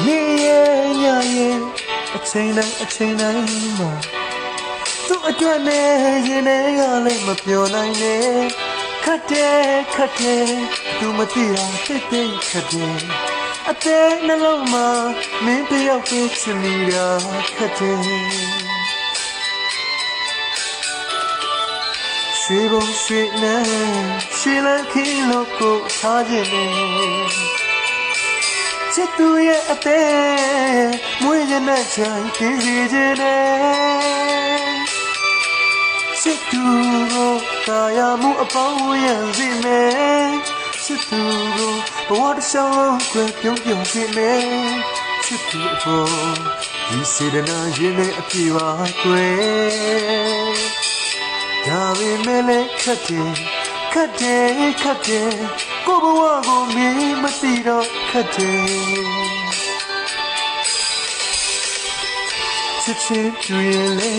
နေရညရဲ့အချိန်တိုင်းမှာသူ့အတွက်နဲ့ရင်ထဲကလည်းမပြောနိုင်နဲ့ခတ်တယ်သူမသိတာတိတ်ခတ်တယ်အသေးနှလုံးမှာမင်းတယောက်ပဲချင်နေတာခတ်တယ်ရွှေဘုံရွှေနဲ့ရွှေလန်းခင်းလို့ကိုထားခြင်းနဲ့ချစ်သူရဲ့အသေးမွေးရတဲ့ချင်ပြင်းစီခြင်းနဲ့ချစ်သူကိုကာယမှုအပေါင်းရံစီမယ်ချစ်သူကိုဘဝတစ်လျှောက်လုံးကိုပြုံးစီမယ်ချစ်သူအပေါ်ဒီစေတနာရင်နဲ့အပြည့်ပါကွယ်ဒါပေမဲ့လည်းခတ်တယ်ကိုဘဝကိုမင်းမသိတော့ခတ်တယ်ချစ်ချင်းတွေ့လေ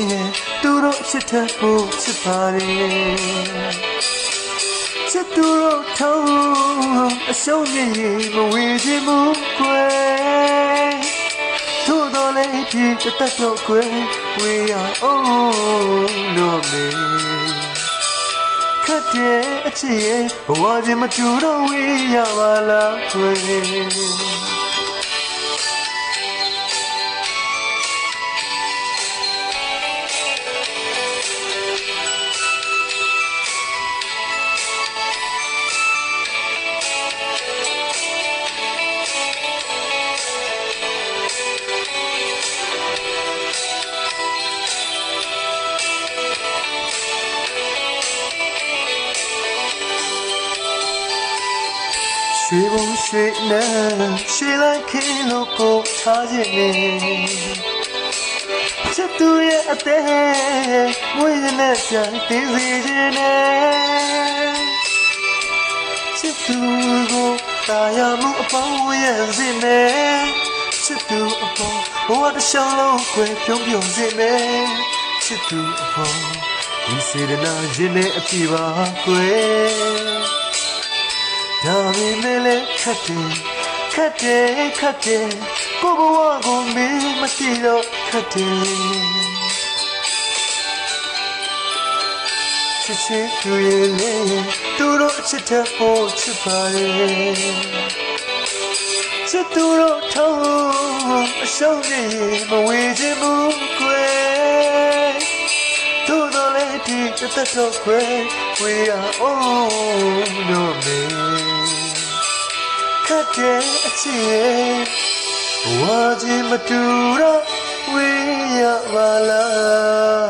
သူတို့ချစ်တဲ့ဖို့ချစ်ပါတယ်ချစ်သူတို့ထုံးအရှုံးမြင်မဝေခြင်းမူကွယ်သို့တော်လည်းဒီတက်တော့ကွယ်ဝေရအောင်လို့မေခတ်တဲ့အချစ်ရဲ့ဘဝချင်းမတူတော့ဝေးရပါလားကွယ်ရွှေဘုံရွှေနဲ့ရွှေလိုက်ခင်းလို့ကိုထားခြင်းနဲ့ချစ်သူရဲ့အသေးမွေးရတဲ့ချင်သိစေခြင်းနဲ့ချစ်သူကိုကာယမှုအပေါင်းရံစေမယ်ချစ်သူအပေါ်ဘဝတစ်လျှောက်လုံးကိုပြုံးစေမယ်ချစ်သူအပေါ်ဒီစေတနာရင်နဲ့အပြည့်ပါကွယ်ဒါပေမဲ့လည်းခတ်တယ်ကိုဘဝကိုမင်းမသိတော့ခတ်တယ်ချစ်ချစ်တွေ့လေသူတို့အချစ်တဲ့ဖို့ချစ်ပါရဲ့ချစ်သူတို့ထုံးအရှုံးနေမဝေခြင်းမူကွယ်သို့တော်လည်းဒီတက်တော့ကွယ်ဝေးအောင်လို့မေခတ်တဲ့အချစ်ဘဝချင်းမတူတော့ဝေးရပါလား